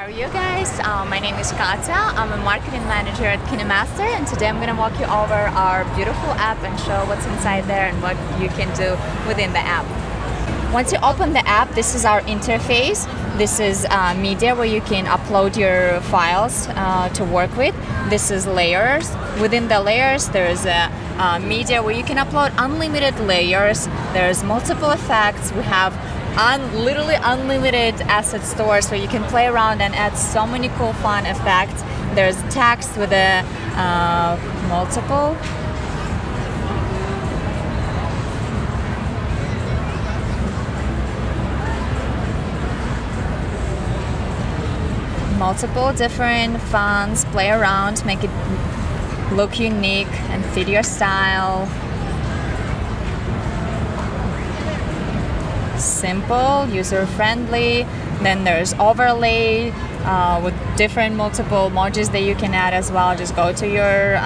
are you guys? My name is Katya. I'm a marketing manager at KineMaster, and today I'm going to walk you over our beautiful app and show what's inside there and what you can do within the app. Once you open the app, this is our interface. This is media where you can upload your files to work with. This is layers. Within the layers, there's a media where you can upload unlimited layers. There's multiple effects. We have literally unlimited asset stores where you can play around and add so many cool fun effects. There's text with a multiple different fonts, play around, make it look unique and fit your style. Simple, user-friendly. Then there's overlay with different multiple emojis that you can add as well. Just go to your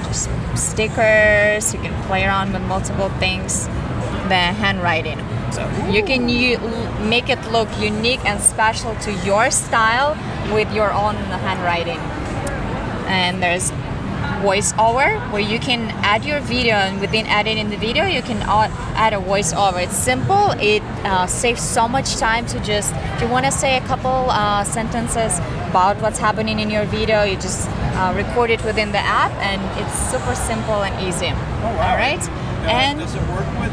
just stickers. You can play around with multiple things. The handwriting. So you can make it look unique and special to your style with your own handwriting. And there's voiceover where you can add your video, and within editing the video you can add a voiceover. It's simple. It saves so much time to just, if you want to say a couple sentences about what's happening in your video, you just record it within the app, and it's super simple and easy. Oh, wow. All right. And does it work with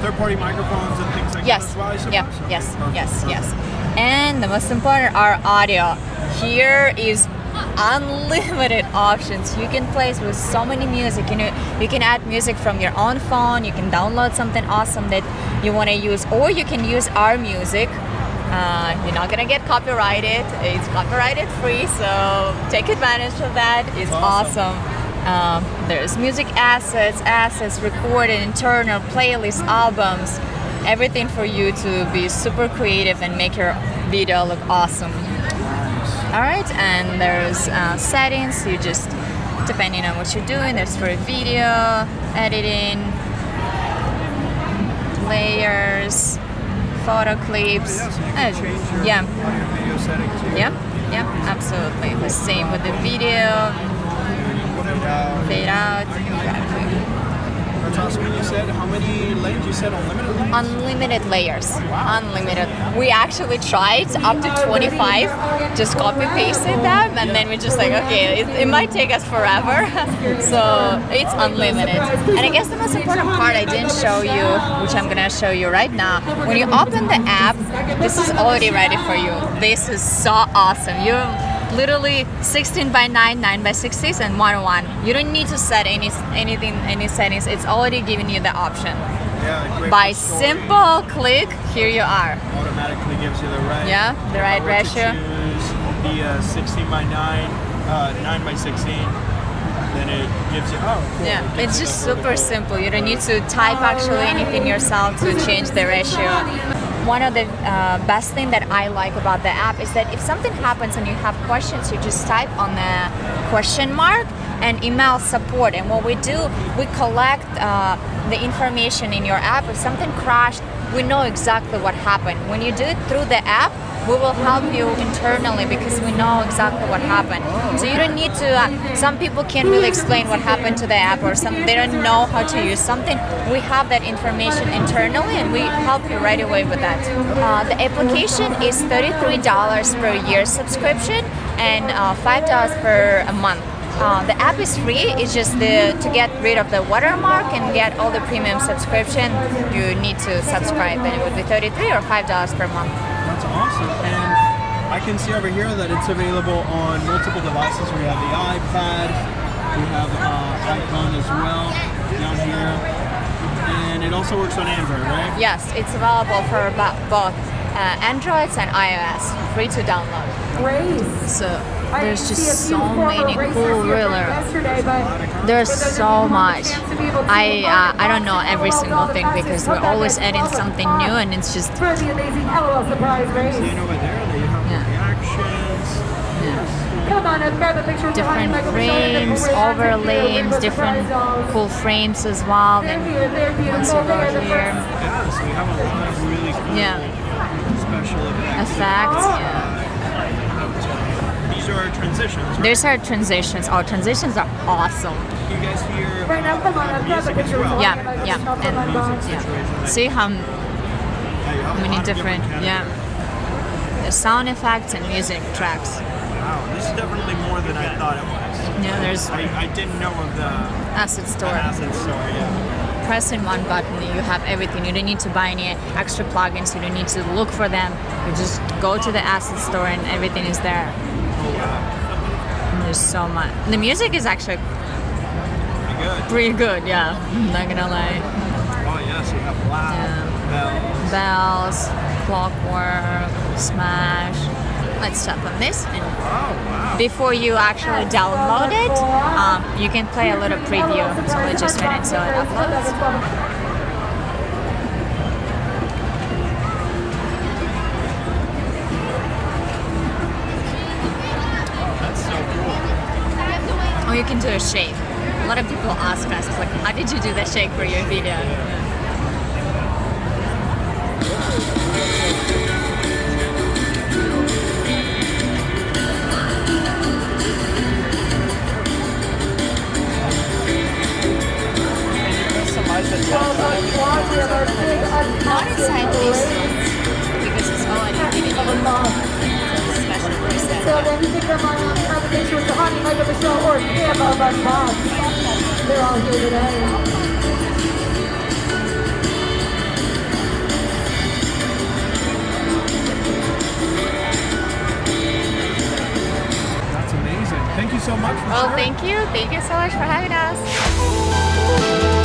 third-party microphones and things like that as well? Yes. And the most important, our audio. Here is unlimited options. You can play with so many music. You can add music from your own phone. You can download something awesome that you want to use, or you can use our music. You're not gonna get copyrighted. It's copyrighted free, so take advantage of that. It's awesome. There's music assets, recorded, internal, playlists, albums, everything for you to be super creative and make your video look awesome. Alright, and there's settings. You just, depending on what you're doing, there's for video, editing, layers, photo clips. Yeah, absolutely. The same with the video. Fade out. That's awesome. You said how many layers? You said unlimited layers? Unlimited layers. Oh, wow. Unlimited. We actually tried up to 25, just copy pasted them, and then we're just like, okay, it might take us forever. So it's unlimited. And I guess the most important part I didn't show you, which I'm gonna show you right now. When you open the app, this is already ready for you. This is so awesome. You literally 16 by 9, 9 by 60s, and 1:1. You don't need to set any settings. It's already giving you the option. Yeah, great. By simple click, here you are. Automatically gives you the right. Yeah, the right ratio. Choose the 16 by 9, 9 by 16. Then it gives you. Oh, cool. Yeah, it's just super simple. You don't need to type actually anything yourself to change the ratio. One of the best thing that I like about the app is that if something happens and you have questions, you just type on the question mark and email support. And what we do, we collect the information in your app. If something crashed, we know exactly what happened. When you do it through the app, we will help you internally because we know exactly what happened. So you don't need to, some people can't really explain what happened to the app, or they don't know how to use something. We have that information internally and we help you right away with that. The application is $33 per year subscription and $5 per a month. The app is free. It's just to get rid of the watermark and get all the premium subscription, you need to subscribe, and it would be $33 or $5 per month. That's awesome. And I can see over here that it's available on multiple devices. We have the iPad, we have iPhone as well down here, and it also works on Android, right? Yes, it's available for both Androids and iOS, free to download. Great. So there's just so many cool reelers. There's so much. I don't know every single thing because we're always adding something new, and it's just. For the amazing LOL surprise race. Seeing over there, they have reactions. Come on, let's grab a picture. Different frames, overlays, different cool frames as well. Then once you go here, Yeah, so we have a lot of really cool special effects. Yeah. transitions, right? These are transitions. Oh, transitions are awesome. You guys hear Right now, come on, I've got the music as picture. well? Yeah, yeah. Music Yeah. situation. See how Yeah, you have a many lot of different, yeah. categories. The sound effects and music tracks. Wow, this is definitely more than I thought it was. Yeah, there's I didn't know of the asset store. asset store, yeah. Pressing one button, you have everything. You don't need to buy any extra plugins. You don't need to look for them. You just go to the asset store and everything is there. Oh, wow. And there's so much. The music is actually Pretty good. pretty good, yeah. I'm not gonna lie. Oh, yes, you have loud bells. Bells, Clockwork, Smash. Let's tap on this. And Oh, wow. before you actually download it, you can play a little preview. So let's just wait until it uploads. That's so cool. Or you can do a shake. A lot of people ask us, like, how did you do the shake for your video? Not inside these ones, because it's already given you a special preset. So then you can come on and have a picture with the honey, like of the show, or Kim of us moms. They're all here today. That's amazing. Thank you so much for Well, sharing. thank you. Thank you so much for having us.